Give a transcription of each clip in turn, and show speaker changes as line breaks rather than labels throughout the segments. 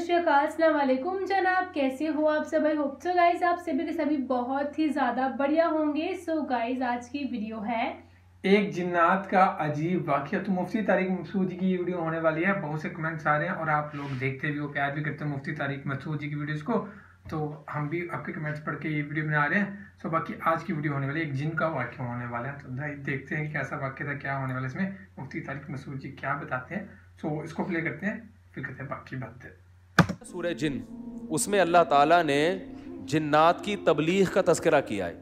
شری اکال، السلام علیکم جناب، کیسے ہو آپ سب؟ آئی ہوپ سو گائز آپ سبھی کے سبھی بہت ہی زیادہ بڑھیا ہوں گے. سو گائز آج کی ویڈیو ہے
ایک جنات کا عجیب واقعہ. تو مفتی طارق مسعود جی کی یہ ویڈیو ہونے والی ہے. بہت سے کمنٹس آ رہے ہیں اور آپ لوگ دیکھتے بھی ہو، پیار بھی کرتے ہیں مفتی طارق مسعود جی کی ویڈیوز کو، تو ہم بھی آپ کے کمنٹس پڑھ کے یہ ویڈیو بنا رہے ہیں. سو باقی آج کی ویڈیو ہونے والی ہے ایک جن کا واقعہ ہونے والا ہے. تو دیکھتے ہیں کہ کیسا واقعہ تھا، کیا ہونے والا ہے اس میں، مفتی طارق مسعود جی کیا بتاتے ہیں. سو اس کو پلے کرتے ہیں، پھر کرتے ہیں باقی باتیں.
سورہ جن، اس میں اللہ تعالیٰ نے جنات کی تبلیغ کا تذکرہ کیا ہے.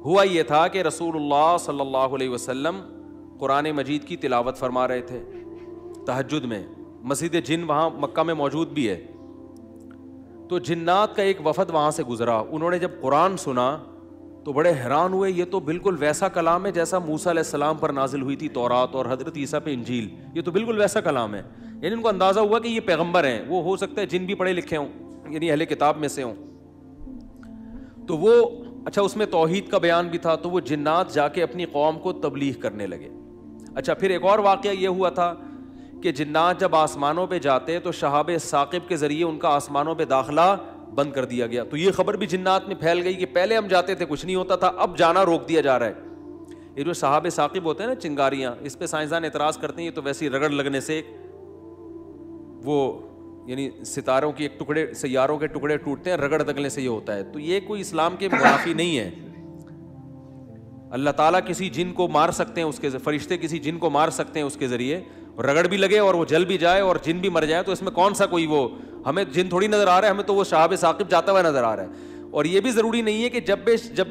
ہوا یہ تھا کہ رسول اللہ صلی اللہ علیہ وسلم قرآن مجید کی تلاوت فرما رہے تھے تہجد میں. مسجد جن وہاں مکہ میں موجود بھی ہے. تو جنات کا ایک وفد وہاں سے گزرا. انہوں نے جب قرآن سنا تو بڑے حیران ہوئے. یہ تو بالکل ویسا کلام ہے جیسا موسیٰ علیہ السلام پر نازل ہوئی تھی تورات اور حضرت عیسیٰ پہ انجیل. یہ تو بالکل ویسا کلام ہے. یعنی ان کو اندازہ ہوا کہ یہ پیغمبر ہیں. وہ ہو سکتا ہے جن بھی پڑھے لکھے ہوں، یعنی اہل کتاب میں سے ہوں. تو وہ اچھا اس میں توحید کا بیان بھی تھا. تو وہ جنات جا کے اپنی قوم کو تبلیغ کرنے لگے. اچھا پھر ایک اور واقعہ یہ ہوا تھا کہ جنات جب آسمانوں پہ جاتے تو شہاب ثاقب کے ذریعے ان کا آسمانوں پہ داخلہ بند کر دیا گیا. تو یہ خبر بھی جنات میں پھیل گئی کہ پہلے ہم جاتے تھے کچھ نہیں ہوتا تھا، اب جانا روک دیا جا رہا ہے. یہ جو شہاب ثاقب ہوتے ہیں نا، چنگاریاں، اس پہ سائنسدان اعتراض کرتے ہیں یہ تو ویسی رگڑ لگنے سے وہ یعنی ستاروں کی ایک ٹکڑے، سیاروں کے ٹکڑے ٹوٹتے ہیں، رگڑ دگنے سے یہ ہوتا ہے. تو یہ کوئی اسلام کے منافی نہیں ہے. اللہ تعالیٰ کسی جن کو مار سکتے ہیں، اس کے فرشتے کسی جن کو مار سکتے ہیں اس کے ذریعے، رگڑ بھی لگے اور وہ جل بھی جائے اور جن بھی مر جائے. تو اس میں کون سا کوئی وہ ہمیں جن تھوڑی نظر آ رہا ہے، ہمیں تو وہ شہاب ثاقب جاتا ہوا نظر آ رہا ہے. اور یہ بھی ضروری نہیں ہے کہ جب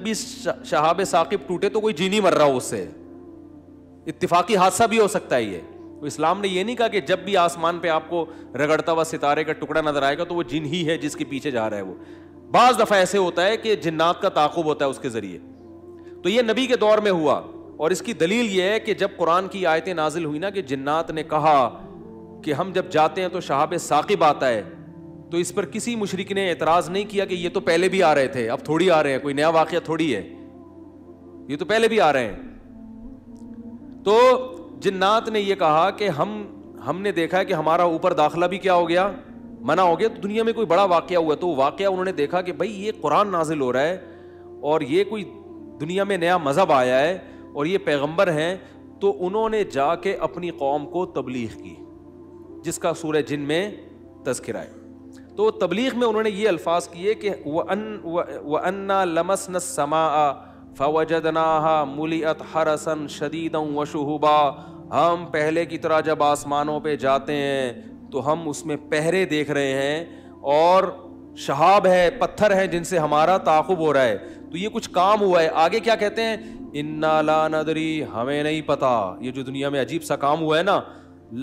بھی شہاب ثاقب ٹوٹے تو کوئی جن ہی مر رہا ہو، اس سے اتفاقی حادثہ بھی ہو سکتا ہے. یہ تو اسلام نے یہ نہیں کہا کہ جب بھی آسمان پہ آپ کو رگڑتا ہوا ستارے کا ٹکڑا نظر آئے گا تو وہ جن ہی ہے جس کے پیچھے جا رہا ہے. وہ بعض دفعہ ایسے ہوتا ہے کہ جنات کا تعاقب ہوتا ہے اس کے ذریعے. تو یہ نبی کے دور میں ہوا. اور اس کی دلیل یہ ہے کہ جب قرآن کی آیتیں نازل ہوئی نا کہ جنات نے کہا کہ ہم جب جاتے ہیں تو شہاب ثاقب آتا ہے، تو اس پر کسی مشرک نے اعتراض نہیں کیا کہ یہ تو پہلے بھی آ رہے تھے، اب تھوڑی آ رہے ہیں، کوئی نیا واقعہ تھوڑی ہے، یہ تو پہلے بھی آ رہے ہیں. تو جنات نے یہ کہا کہ ہم نے دیکھا ہے کہ ہمارا اوپر داخلہ بھی کیا ہو گیا، منع ہو گیا. تو دنیا میں کوئی بڑا واقعہ ہوا. تو واقعہ انہوں نے دیکھا کہ بھائی یہ قرآن نازل ہو رہا ہے اور یہ کوئی دنیا میں نیا مذہب آیا ہے اور یہ پیغمبر ہیں. تو انہوں نے جا کے اپنی قوم کو تبلیغ کی، جس کا سورہ جن میں تذکرہ ہے. تو تبلیغ میں انہوں نے یہ الفاظ کیے کہ وَأَنَّا لَمَسْنَا السَّمَاءَ فَوَجَدْنَاهَا مُلِئَتْ حَرَسًا شَدِيدًا وَشُهُبًا. ہم پہلے کی طرح جب آسمانوں پہ جاتے ہیں تو ہم اس میں پہرے دیکھ رہے ہیں اور شہاب ہے، پتھر ہیں جن سے ہمارا تعاقب ہو رہا ہے. تو یہ کچھ کام ہوا ہے. آگے کیا کہتے ہیں؟ اِنَّا لَا نَدْرِي، ہمیں نہیں پتا. یہ جو دنیا میں عجیب سا کام ہوا ہے نا،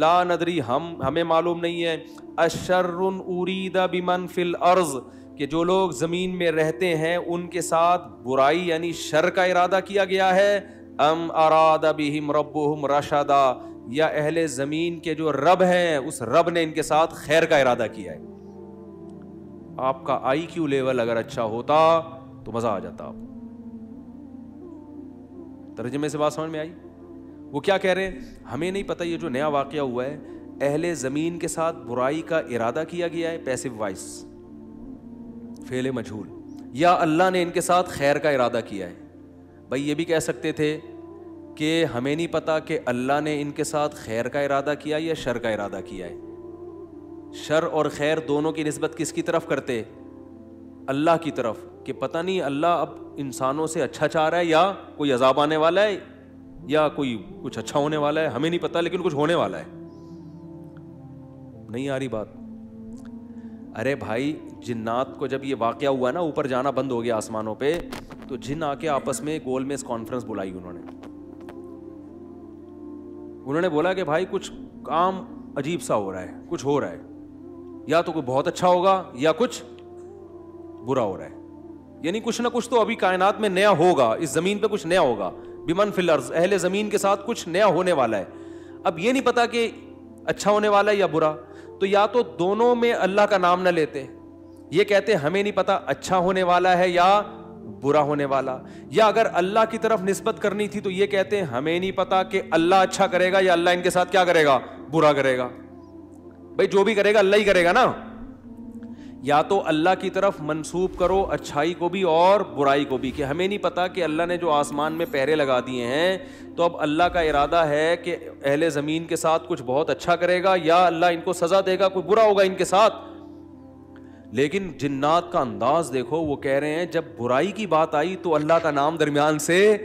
لا ندری، ہمیں معلوم نہیں ہے. اشر ارید بمن فی الارض، کہ جو لوگ زمین میں رہتے ہیں ان کے ساتھ برائی یعنی شر کا ارادہ کیا گیا ہے. ام اراد بہم ربہم رشدا، یا اہل زمین کے جو رب ہیں اس رب نے ان کے ساتھ خیر کا ارادہ کیا ہے. آپ کا آئی کیو لیول اگر اچھا ہوتا تو مزہ آ جاتا. آپ ترجمے سے بات سمجھ میں آئی؟ وہ کیا کہہ رہے ہیں؟ ہمیں نہیں پتہ یہ جو نیا واقعہ ہوا ہے، اہل زمین کے ساتھ برائی کا ارادہ کیا گیا ہے، پیسو وائس، فعل مجہول، یا اللہ نے ان کے ساتھ خیر کا ارادہ کیا ہے. بھائی یہ بھی کہہ سکتے تھے کہ ہمیں نہیں پتہ کہ اللہ نے ان کے ساتھ خیر کا ارادہ کیا یا شر کا ارادہ کیا ہے. شر اور خیر دونوں کی نسبت کس کی طرف کرتے؟ اللہ کی طرف، کہ پتہ نہیں اللہ اب انسانوں سے اچھا چاہ رہا ہے یا کوئی عذاب آنے والا ہے یا کوئی کچھ اچھا ہونے والا ہے، ہمیں نہیں پتا لیکن کچھ ہونے والا ہے. نہیں آ رہی بات؟ ارے بھائی جنات کو جب یہ واقعہ ہوا نا، اوپر جانا بند ہو گیا آسمانوں پہ، تو جن آ کے آپس میں گول میز کانفرنس بلائی. انہوں نے بولا کہ بھائی کچھ کام عجیب سا ہو رہا ہے، کچھ ہو رہا ہے، یا تو کوئی بہت اچھا ہوگا یا کچھ برا ہو رہا ہے. یعنی کچھ نہ کچھ تو ابھی کائنات میں نیا ہوگا، اس زمین پہ کچھ نیا ہوگا. بمن فی الارض، اہل زمین کے ساتھ کچھ نیا ہونے والا ہے. اب یہ نہیں پتا کہ اچھا ہونے والا ہے یا برا. تو یا تو دونوں میں اللہ کا نام نہ لیتے، یہ کہتے ہمیں نہیں پتا اچھا ہونے والا ہے یا برا ہونے والا. یا اگر اللہ کی طرف نسبت کرنی تھی تو یہ کہتے ہمیں نہیں پتا کہ اللہ اچھا کرے گا یا اللہ ان کے ساتھ کیا کرے گا، برا کرے گا. بھائی جو بھی کرے گا اللہ ہی کرے گا نا. یا تو اللہ کی طرف منسوب کرو اچھائی کو بھی اور برائی کو بھی, کہ ہمیں نہیں پتا کہ اللہ نے جو آسمان میں پہرے لگا دیے ہیں تو اب اللہ کا ارادہ ہے کہ اہل زمین کے ساتھ کچھ بہت اچھا کرے گا, یا اللہ ان کو سزا دے گا, کوئی برا ہوگا ان کے ساتھ. لیکن جنات کا انداز دیکھو, وہ کہہ رہے ہیں جب برائی کی بات آئی تو اللہ کا نام درمیان سے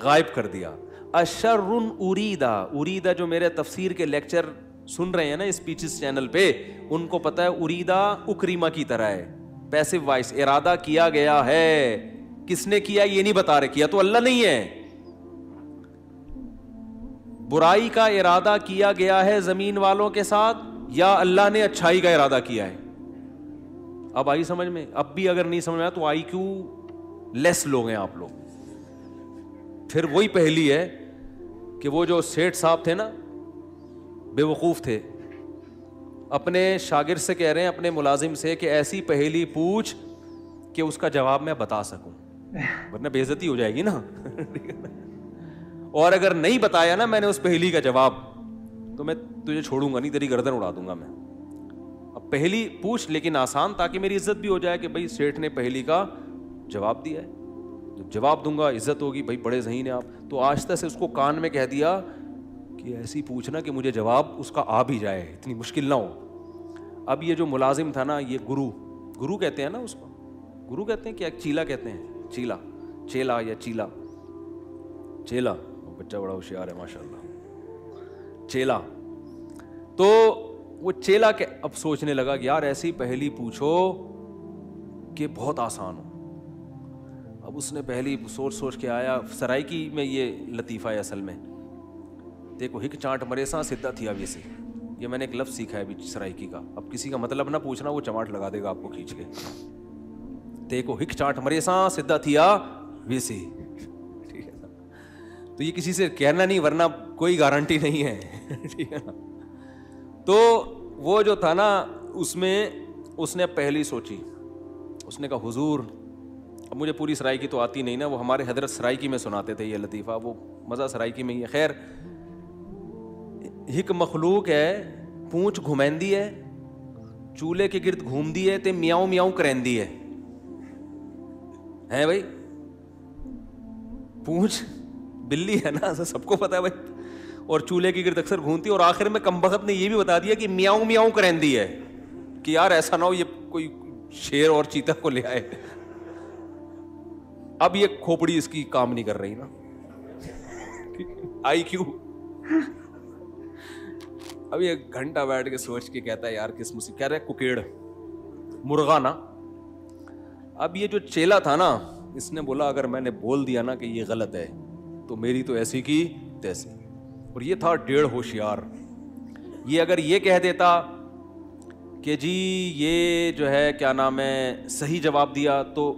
غائب کر دیا. اشر اریدا, اریدا جو میرے تفسیر کے لیکچر سن رہے ہیں نا اسپیچز چینل پہ, ان کو پتا ہے اریدا اکریما کی طرح ہے, پیسو وائس, ارادہ کیا گیا ہے. کس نے کیا یہ نہیں بتا رہے, کیا تو اللہ نہیں ہے. برائی کا ارادہ کیا گیا ہے زمین والوں کے ساتھ, یا اللہ نے اچھائی کا ارادہ کیا ہے. اب آئی سمجھ میں؟ اب بھی اگر نہیں سمجھ میں آیا تو آئی کیو لیس لوگ ہیں آپ لوگ. پھر وہی پہلی ہے کہ وہ جو سیٹھ صاحب تھے نا, بے وقوف تھے, اپنے شاگرد سے کہہ رہے ہیں, اپنے ملازم سے, کہ ایسی پہیلی پوچھ کہ اس کا جواب میں بتا سکوں, ورنہ بے عزتی ہو جائے گی نا. اور اگر نہیں بتایا نا میں نے اس پہیلی کا جواب, تو میں تجھے چھوڑوں گا نہیں, تیری گردن اڑا دوں گا میں. اب پہلی پوچھ لیکن آسان, تاکہ میری عزت بھی ہو جائے کہ بھائی سیٹھ نے پہیلی کا جواب دیا ہے, جب جواب دوں گا عزت ہوگی, بھائی بڑے ذہین ہیں آپ. تو آہستہ سے اس کو کان میں کہہ دیا کہ ایسی پوچھنا کہ مجھے جواب اس کا آ بھی جائے, اتنی مشکل نہ ہو. اب یہ جو ملازم تھا نا, یہ گرو کہتے ہیں نا اس کو, گرو کہتے ہیں کیا, چیلا کہتے ہیں, چیلا یا چیلا, بچہ بڑا ہوشیار ہے ماشاء اللہ, چیلا. تو وہ چیلا کے اب سوچنے لگا کہ یار ایسی پہلی پوچھو کہ بہت آسان ہو. اب اس نے پہلی سوچ کے آیا, سرائکی میں یہ لطیفہ ہے اصل میں, دیکھو ہک چانٹ مرے سا سدھا تھیا ویسی, یہ میں نے ایک لفظ سیکھا ہے ابھی سرائکی کا. اب کسی کا مطلب نہ پوچھنا, وہ چماٹ لگا دے گا آپ کو کھینچ کے. دیکھو ہک چانٹ مرے سا سدھا تھیا ویسی, ٹھیک ہے نا. تو یہ کسی سے کہنا نہیں, ورنہ کوئی گارنٹی نہیں ہے, ٹھیک ہے نا. تو وہ جو تھا نا, اس میں اس نے پہلی سوچی, اس نے کہا حضور, اب مجھے پوری سرائکی تو آتی نہیں نا, وہ ہمارے حضرت سرائکی میں سناتے تھے یہ لطیفہ, وہ مزہ سرائکی میں ہی ہے. خیر, ہک مخلوق ہے, پونچھ گھمیندی ہے, چولہے کے گرد گھومدی ہے, تے میاؤں میاؤں کرندی ہے بھائی. پونچھ بلی ہے نا, سب کو پتا ہے بھائی, اور چولہے کے گرد اکثر گھومتی ہے, اور آخر میں کمبخت نے یہ بھی بتا دیا کہ میاؤں میاؤں کرندی ہے, کہ یار ایسا نہ ہو یہ کوئی شیر اور چیتا کو لے آئے. اب یہ کھوپڑی اس کی کام نہیں کر رہی نا, آئی کیوں. اب یہ گھنٹہ بیٹھ کے سوچ کے کہتا ہے یار کس مصیبت, کہہ رہے ککیڑ مرغا نا. اب یہ جو چیلا تھا نا, اس نے بولا اگر میں نے بول دیا نا کہ یہ غلط ہے تو میری تو ایسی کی تیسی. اور یہ تھا ڈیڑھ ہوشیار. یہ اگر یہ کہہ دیتا کہ جی یہ جو ہے کیا نام ہے صحیح جواب دیا, تو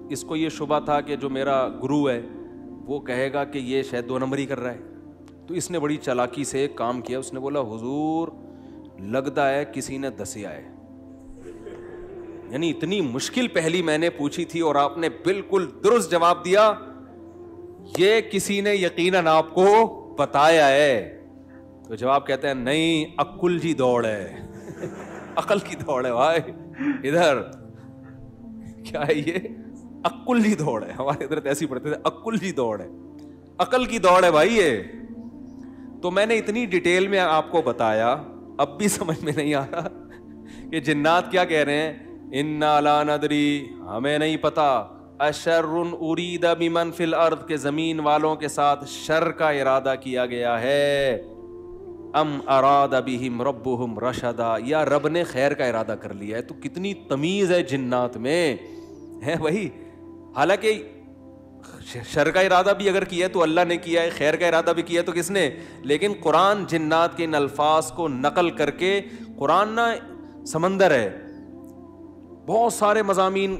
اس کو یہ شبہ تھا کہ جو میرا گرو ہے وہ کہے گا کہ یہ شاید 2 نمبری کر رہا ہے. تو اس نے بڑی چالاکی سے کام کیا, اس نے بولا حضور لگتا ہے کسی نے دسیا ہے, یعنی اتنی مشکل پہلی میں نے پوچھی تھی اور آپ نے بالکل درست جواب دیا, یہ کسی نے یقیناً آپ کو بتایا ہے. تو جواب کہتے ہیں نہیں, عقل جی دوڑ ہے, عقل کی دوڑ ہے بھائی. ادھر کیا ہے یہ عقل جی دوڑ ہے, ہمارے ادھر ایسی پڑھتے تھے, عقل جی دوڑ ہے, عقل کی دوڑ ہے بھائی یہ. تو میں نے اتنی ڈیٹیل میں آپ کو بتایا, اب بھی سمجھ میں نہیں آ رہا کہ جنات کیا کہہ رہے ہیں, انا لا ندری, ہمیں نہیں پتا, اشر ارید بمن فی الارض, کے زمین والوں کے ساتھ شر کا ارادہ کیا گیا ہے, ام اراد بہم ربہم رشدا, یا رب نے خیر کا ارادہ کر لیا ہے. تو کتنی تمیز ہے جنات میں ہے بھائی. حالانکہ شر کا ارادہ بھی اگر کیا ہے تو اللہ نے کیا ہے, خیر کا ارادہ بھی کیا ہے تو کس نے, لیکن قرآن جنات کے ان الفاظ کو نقل کر کے, قرآن نا سمندر ہے, بہت سارے مضامین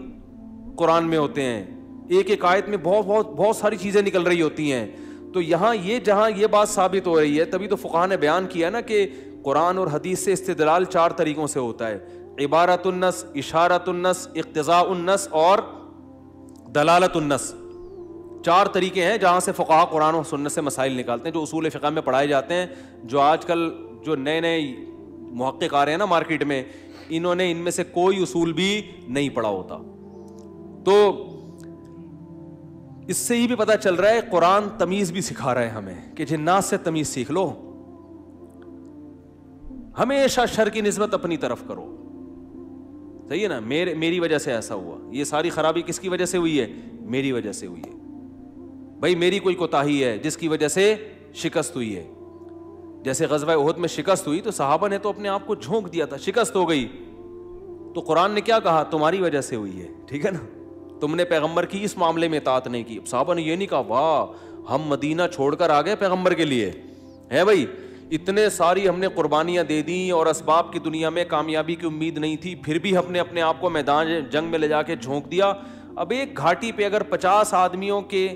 قرآن میں ہوتے ہیں, ایک ایک آیت میں بہت ساری چیزیں نکل رہی ہوتی ہیں. تو یہاں یہ جہاں یہ بات ثابت ہو رہی ہے, تبھی تو فقہاء نے بیان کیا نا کہ قرآن اور حدیث سے استدلال 4 طریقوں سے ہوتا ہے, عبارت النص, اشارت النص, اقتضاء النص اور دلالت النص. 4 طریقے ہیں جہاں سے فقہاء قرآن و سنت سے مسائل نکالتے ہیں, جو اصول فقہ میں پڑھائے جاتے ہیں. جو آج کل جو نئے محقق آ رہے ہیں نا مارکیٹ میں, انہوں نے ان میں سے کوئی اصول بھی نہیں پڑھا ہوتا. تو اس سے یہ بھی پتا چل رہا ہے قرآن تمیز بھی سکھا رہا ہے ہمیں کہ جنات سے تمیز سیکھ لو, ہمیشہ شر کی نسبت اپنی طرف کرو. صحیح ہے نا, میری وجہ سے ایسا ہوا, یہ ساری خرابی کس کی وجہ سے ہوئی ہے؟ میری وجہ سے ہوئی ہے. بھائی میری کوئی کوتاہی ہے جس کی وجہ سے شکست ہوئی ہے. جیسے غزوہ احد میں شکست ہوئی تو صحابہ نے تو اپنے آپ کو جھونک دیا تھا, شکست ہو گئی تو قرآن نے کیا کہا؟ تمہاری وجہ سے ہوئی ہے. ٹھیک ہے نا, تم نے پیغمبر کی اس معاملے میں اطاعت نہیں کی. صحابہ نے یہ نہیں کہا واہ ہم مدینہ چھوڑ کر آ گئے پیغمبر کے لیے, ہے بھائی اتنے ساری ہم نے قربانیاں دے دیں اور اسباب کی دنیا میں کامیابی کی امید نہیں تھی, پھر بھی ہم نے اپنے آپ کو میدان جنگ میں لے جا کے جھونک دیا. اب ایک گھاٹی پہ اگر 50 آدمیوں کے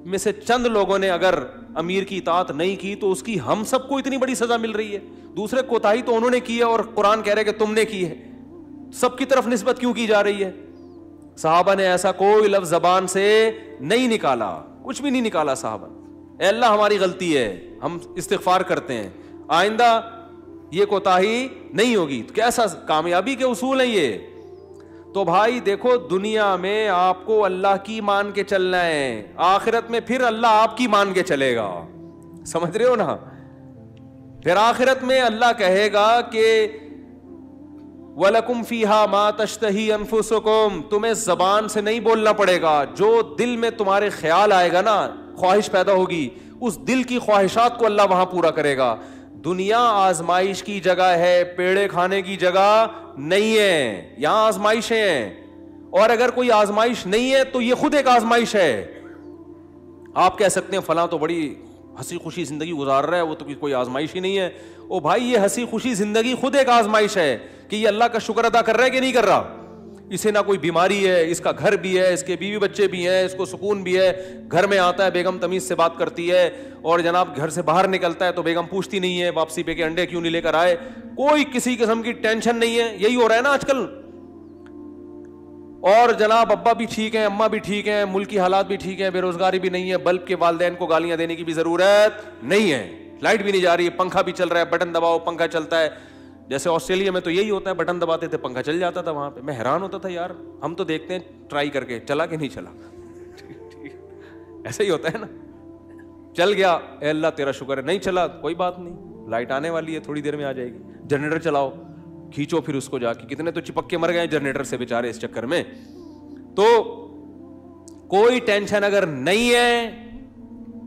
میں سے چند لوگوں نے اگر امیر کی اطاعت نہیں کی تو اس کی ہم سب کو اتنی بڑی سزا مل رہی ہے. دوسرے کوتاہی تو انہوں نے کی ہے اور قرآن کہہ رہے کہ تم نے کی ہے, سب کی طرف نسبت کیوں کی جا رہی ہے؟ صحابہ نے ایسا کوئی لفظ زبان سے نہیں نکالا, کچھ بھی نہیں نکالا صحابہ. اے اللہ ہماری غلطی ہے, ہم استغفار کرتے ہیں, آئندہ یہ کوتاہی نہیں ہوگی. تو کیسا کامیابی کے اصول ہیں یہ. تو بھائی دیکھو دنیا میں آپ کو اللہ کی مان کے چلنا ہے, آخرت میں پھر اللہ آپ کی مان کے چلے گا. سمجھ رہے ہو نا, پھر آخرت میں اللہ کہے گا کہ وَلَكُمْ فِيهَا مَا تَشْتَهِي أَنفُسُكُمْ, تمہیں زبان سے نہیں بولنا پڑے گا, جو دل میں تمہارے خیال آئے گا نا, خواہش پیدا ہوگی, اس دل کی خواہشات کو اللہ وہاں پورا کرے گا. دنیا آزمائش کی جگہ ہے, پیڑے کھانے کی جگہ نہیں ہے, یہاں آزمائشیں ہیں. اور اگر کوئی آزمائش نہیں ہے تو یہ خود ایک آزمائش ہے. آپ کہہ سکتے ہیں فلاں تو بڑی ہنسی خوشی زندگی گزار رہا ہے, وہ تو کوئی آزمائش ہی نہیں ہے. او بھائی یہ ہنسی خوشی زندگی خود ایک آزمائش ہے کہ یہ اللہ کا شکر ادا کر رہا ہے کہ نہیں کر رہا. اسے نہ کوئی بیماری ہے, اس کا گھر بھی ہے, اس کے بیوی بچے بھی ہیں, اس کو سکون بھی ہے, گھر میں آتا ہے بیگم تمیز سے بات کرتی ہے, اور جناب گھر سے باہر نکلتا ہے تو بیگم پوچھتی نہیں ہے واپسی پہ کہ انڈے کیوں نہیں لے کر آئے, کوئی کسی قسم کی ٹینشن نہیں ہے. یہی ہو رہا ہے نا آج کل. اور جناب ابا بھی ٹھیک ہیں, اماں بھی ٹھیک ہیں, ملک کی حالات بھی ٹھیک ہیں, بے روزگاری بھی نہیں ہے, بلب کے والدین کو گالیاں دینے کی بھی ضرورت نہیں ہے, لائٹ بھی نہیں جا رہی ہے, پنکھا بھی چل رہا ہے, بٹن دباؤ پنکھا چلتا ہے. جیسے آسٹریلیا میں تو یہی ہوتا ہے, بٹن دباتے تھے پنکھا چل جاتا تھا. وہاں پہ میں حیران ہوتا تھا یار, ہم تو دیکھتے ہیں ٹرائی کر کے چلا کہ نہیں چلا, ایسا ہی ہوتا ہے نا, چل گیا اے اللہ تیرا شکر ہے, نہیں چلا کوئی بات نہیں, لائٹ آنے والی ہے تھوڑی دیر میں آ جائے گی. جنریٹر چلاؤ, کھینچو پھر اس کو جا کے, کتنے تو چپک کے مر گئے جنریٹر سے بیچارے اس چکر میں. تو کوئی ٹینشن اگر نہیں ہے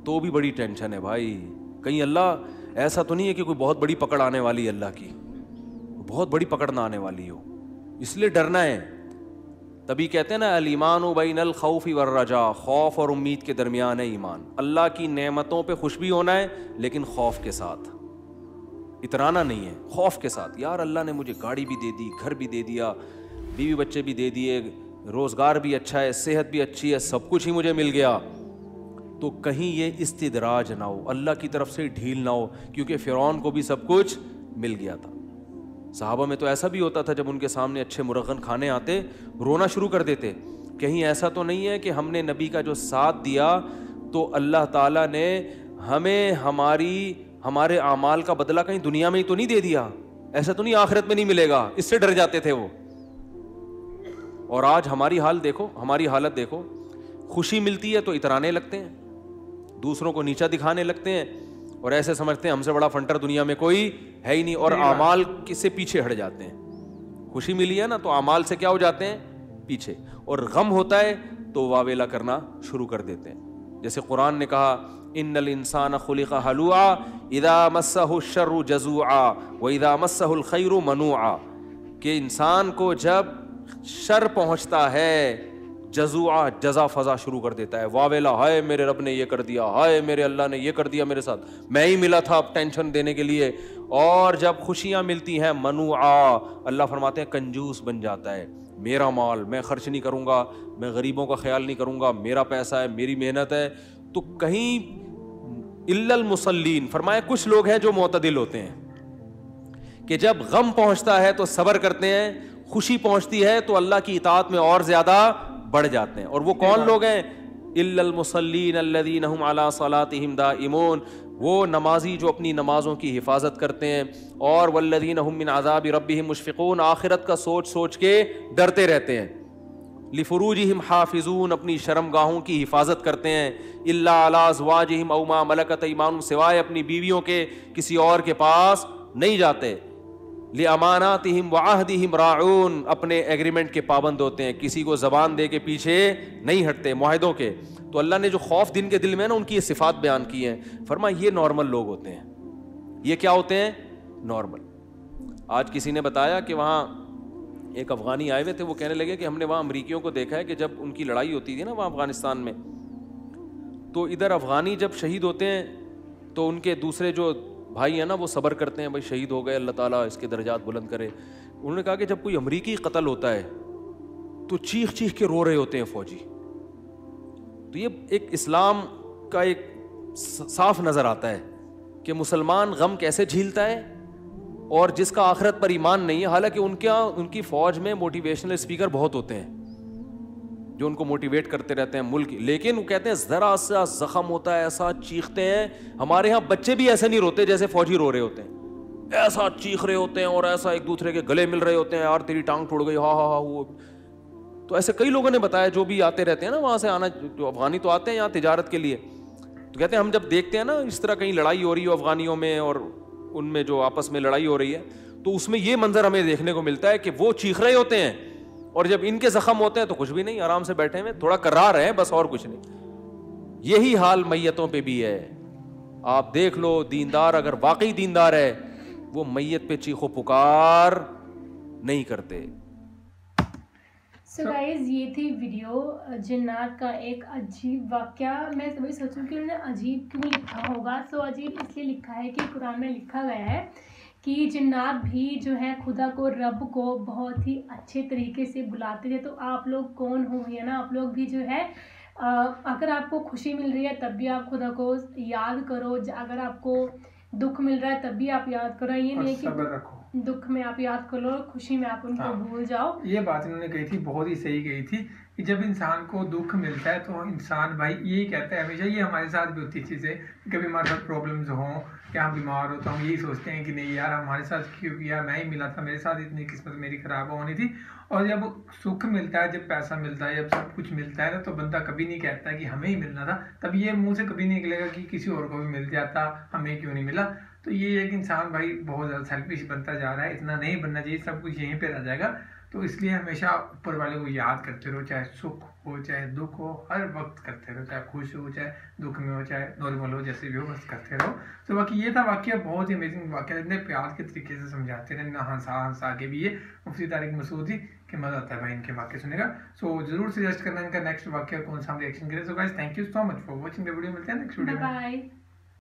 تو بھی بڑی ٹینشن ہے بھائی. کہیں اللہ ایسا تو نہیں ہے کہ کوئی بہت بڑی پکڑ آنے والی ہے, اللہ کی بہت بڑی پکڑ نہ آنے والی ہو, اس لیے ڈرنا ہے. تبھی کہتے ہیں نا الایمان بین الخوف والرجاء, خوف اور امید کے درمیان ہے ایمان. اللہ کی نعمتوں پہ خوش بھی ہونا ہے لیکن خوف کے ساتھ, اترانا نہیں ہے, خوف کے ساتھ. یار اللہ نے مجھے گاڑی بھی دے دی, گھر بھی دے دیا, بیوی بچے بھی دے دیے, روزگار بھی اچھا ہے, صحت بھی اچھی ہے, سب کچھ ہی مجھے مل گیا, تو کہیں یہ استدراج نہ ہو, اللہ کی طرف سے ڈھیل نہ ہو, کیونکہ فرعون کو بھی سب کچھ مل گیا تھا. صحابہ میں تو ایسا بھی ہوتا تھا جب ان کے سامنے اچھے مرغن کھانے آتے رونا شروع کر دیتے. کہیں ایسا تو نہیں ہے کہ ہم نے نبی کا جو ساتھ دیا تو اللہ تعالیٰ نے ہمیں ہمارے اعمال کا بدلہ کہیں دنیا میں ہی تو نہیں دے دیا, ایسا تو نہیں آخرت میں نہیں ملے گا, اس سے ڈر جاتے تھے وہ. اور آج ہماری حال دیکھو, ہماری حالت دیکھو, خوشی ملتی ہے تو اترانے لگتے ہیں, دوسروں کو نیچا دکھانے لگتے ہیں, اور ایسے سمجھتے ہیں ہم سے بڑا فنٹر دنیا میں کوئی ہے ہی نہیں, اور اعمال سے پیچھے ہٹ جاتے ہیں. خوشی ملی ہے نا تو اعمال سے کیا ہو جاتے ہیں, پیچھے, اور غم ہوتا ہے تو واویلا کرنا شروع کر دیتے ہیں. جیسے قرآن نے کہا ان الانسان خلق ہلوعا اذا مسہ الشر جزوعا واذا مسہ الخیر منوعا, کہ انسان کو جب شر پہنچتا ہے جزوعا, جزا فضا شروع کر دیتا ہے, واویلا, ہائے میرے رب نے یہ کر دیا, ہائے میرے اللہ نے یہ کر دیا میرے ساتھ, میں ہی ملا تھا اب ٹینشن دینے کے لیے. اور جب خوشیاں ملتی ہیں منوعا, اللہ فرماتے ہیں کنجوس بن جاتا ہے, میرا مال میں خرچ نہیں کروں گا, میں غریبوں کا خیال نہیں کروں گا, میرا پیسہ ہے, میری محنت ہے. تو کہیں الا المصلین, فرمایا کچھ لوگ ہیں جو معتدل ہوتے ہیں کہ جب غم پہنچتا ہے تو صبر کرتے ہیں, خوشی پہنچتی ہے تو اللہ کی اطاعت میں اور زیادہ بڑھ جاتے ہیں. اور وہ کون لوگ ہیں؟ الا المصلین الذین هم علی صلاتهم دائمون, وہ نمازی جو اپنی نمازوں کی حفاظت کرتے ہیں، اور والذین هم من عذاب ربهم مشفقون، آخرت کا سوچ سوچ کے ڈرتے رہتے ہیں، لفروجہم حافظون، اپنی شرمگاہوں کی حفاظت کرتے ہیں، الا علی ازواجہم او ما ملکت ایمانہم، سوائے اپنی بیویوں کے کسی اور کے پاس نہیں جاتے، لاماناتہم وعہدہم راعون، اپنے ایگریمنٹ کے پابند ہوتے ہیں، کسی کو زبان دے کے پیچھے نہیں ہٹتے معاہدوں کے۔ تو اللہ نے جو خوف دن کے دل میں نا ان کی یہ صفات بیان کی ہیں، فرمایا یہ نارمل لوگ ہوتے ہیں۔ یہ کیا ہوتے ہیں؟ نارمل۔ آج کسی نے بتایا کہ وہاں ایک افغانی آئے ہوئے تھے، وہ کہنے لگے کہ ہم نے وہاں امریکیوں کو دیکھا ہے کہ جب ان کی لڑائی ہوتی تھی نا وہاں افغانستان میں، تو ادھر افغانی جب شہید ہوتے ہیں تو ان کے دوسرے جو بھائی ہیں نا وہ صبر کرتے ہیں، بھائی شہید ہو گئے، اللہ تعالیٰ اس کے درجات بلند کرے۔ انہوں نے کہا کہ جب کوئی امریکی قتل ہوتا ہے تو چیخ چیخ کے رو رہے ہوتے ہیں فوجی۔ تو یہ ایک اسلام کا ایک صاف نظر آتا ہے کہ مسلمان غم کیسے جھیلتا ہے، اور جس کا آخرت پر ایمان نہیں ہے، حالانکہ ان کی فوج میں موٹیویشنل اسپیکر بہت ہوتے ہیں جو ان کو موٹیویٹ کرتے رہتے ہیں ملک، لیکن وہ کہتے ہیں ذرا سا زخم ہوتا ہے ایسا چیختے ہیں۔ ہمارے ہاں بچے بھی ایسے نہیں روتے جیسے فوجی رو رہے ہوتے ہیں، ایسا چیخ رہے ہوتے ہیں اور ایسا ایک دوسرے کے گلے مل رہے ہوتے ہیں، یار تیری ٹانگ ٹوٹ گئی، ہاں ہاں ہاں۔ وہ تو ایسے کئی لوگوں نے بتایا جو بھی آتے رہتے ہیں نا وہاں سے، آنا جو افغانی تو آتے ہیں یہاں تجارت کے لیے، تو کہتے ہیں ہم جب دیکھتے ہیں نا اس طرح کہیں لڑائی ہو رہی ہو افغانیوں میں اور ان میں جو آپس میں لڑائی ہو رہی ہے، تو اس میں یہ منظر ہمیں دیکھنے کو ملتا ہے کہ وہ چیخ رہے ہوتے ہیں، اور جب ان کے زخم ہوتے ہیں تو کچھ بھی نہیں، آرام سے بیٹھے ہوئے، تھوڑا کرار ہے بس، اور کچھ نہیں۔ یہی حال میتوں پہ بھی ہے۔ آپ دیکھ لو، دیندار اگر واقعی دیندار ہے وہ میت پہ چیخو پکار نہیں کرتے۔
سو گائز یہ تھی ویڈیو جنات کا ایک عجیب واقعہ۔ میں کبھی سوچوں کہ انہوں نے عجیب کیوں لکھا ہوگا۔ سو عجیب اس لیے لکھا ہے کہ قرآن میں لکھا گیا ہے کہ جنات بھی جو ہے خدا کو، رب کو بہت ہی اچھے طریقے سے بلاتے تھے۔ تو آپ لوگ کون ہو گے نا، آپ لوگ بھی جو ہے اگر آپ کو خوشی مل رہی ہے تب بھی آپ خدا کو یاد کرو، اگر آپ کو دکھ مل رہا ہے تب بھی آپ یاد کرو۔ یہ نہیں کہ دکھ میں آپ یاد کرو، خوشی میں آپ ان کو بھول جاؤ۔
یہ بات انہوں نے کہی تھی، بہت ہی صحیح کہی تھی کہ جب انسان کو دکھ ملتا ہے تو انسان بھائی یہی کہتا ہے ہمیشہ، یہ ہمارے ساتھ بھی ہوتی چیز ہے، کبھی ہمارے ساتھ پرابلمز ہوں یا ہم بیمار ہو تو ہم یہی سوچتے ہیں کہ نہیں یار ہمارے ساتھ کیوں، یار میں ہی ملا تھا، میرے ساتھ اتنی قسمت میری خراب ہونی تھی۔ اور جب سکھ ملتا ہے، جب پیسہ ملتا ہے، جب سب کچھ ملتا ہے تو بندہ کبھی نہیں کہتا کہ ہمیں ہی ملنا تھا، تب یہ منہ سے کبھی نہیں نکلے گا کہ کسی اور کو بھی مل جاتا، ہمیں کیوں نہیں ملا۔ تو یہ ایک انسان بھائی بہت زیادہ سیلفش بنتا جا رہا ہے، اتنا نہیں بننا چاہیے، سب کچھ یہیں پہ رہ جائے گا۔ تو اس لیے ہمیشہ اوپر والے کو یاد کرتے رہو، چاہے سکھ ہو چاہے دکھ ہو، ہر وقت کرتے رہو، چاہے خوش ہو چاہے دکھ میں ہو چاہے نارمل ہو، جیسے بھی ہو بس کرتے رہو۔ تو باقی یہ تھا واقعہ، بہت ہی امیزنگ واقعہ، اتنے پیار کے طریقے سے سمجھاتے رہے، نہ ہنسا ہنسا کے بھی، یہ مفتی طارق مسعودی کہ مزہ آتا ہے بھائی ان کے واقعے سنے گا۔ سو ضرور سجیسٹ کرنا ان کا نیکسٹ واقعہ کون سا ہم ریئیکشن کریں۔ So guys thank you so much for watching the video, ملتے ہیں نیکسٹ ویڈیو میں۔
بائے۔